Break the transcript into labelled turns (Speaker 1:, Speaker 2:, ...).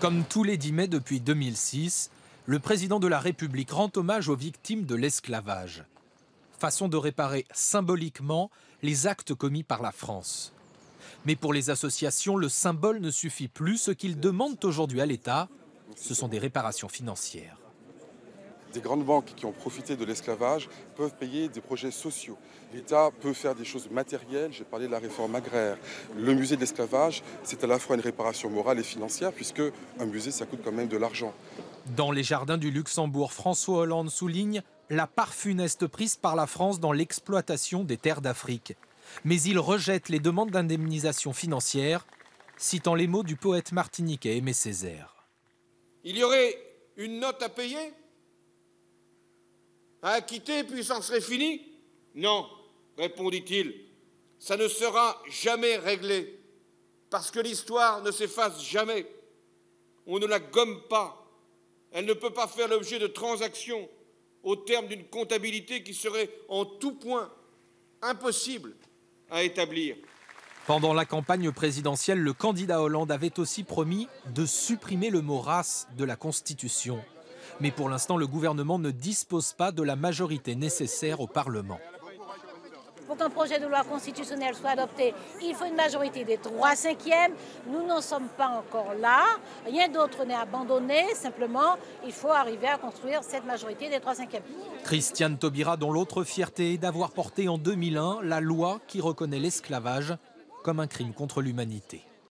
Speaker 1: Comme tous les 10 mai depuis 2006, le président de la République rend hommage aux victimes de l'esclavage. Façon de réparer symboliquement les actes commis par la France. Mais pour les associations, le symbole ne suffit plus. Ce qu'ils demandent aujourd'hui à l'État, ce sont des réparations financières.
Speaker 2: Des grandes banques qui ont profité de l'esclavage peuvent payer des projets sociaux. L'État peut faire des choses matérielles. J'ai parlé de la réforme agraire. Le musée de l'esclavage, c'est à la fois une réparation morale et financière, puisque un musée, ça coûte quand même de l'argent.
Speaker 1: Dans les jardins du Luxembourg, François Hollande souligne la part funeste prise par la France dans l'exploitation des terres d'Afrique. Mais il rejette les demandes d'indemnisation financière, citant les mots du poète martiniquais Aimé Césaire.
Speaker 3: Il y aurait une note à payer ? À acquitter, puis ça en serait fini? Non, répondit-il, ça ne sera jamais réglé, parce que l'histoire ne s'efface jamais. On ne la gomme pas. Elle ne peut pas faire l'objet de transactions au terme d'une comptabilité qui serait en tout point impossible à établir.
Speaker 1: Pendant la campagne présidentielle, le candidat Hollande avait aussi promis de supprimer le mot race de la Constitution. Mais pour l'instant, le gouvernement ne dispose pas de la majorité nécessaire au Parlement.
Speaker 4: Pour qu'un projet de loi constitutionnelle soit adopté, il faut une majorité des 3/5. Nous n'en sommes pas encore là. Rien d'autre n'est abandonné. Simplement, il faut arriver à construire cette majorité des 3/5.
Speaker 1: Christiane Taubira, dont l'autre fierté est d'avoir porté en 2001 la loi qui reconnaît l'esclavage comme un crime contre l'humanité.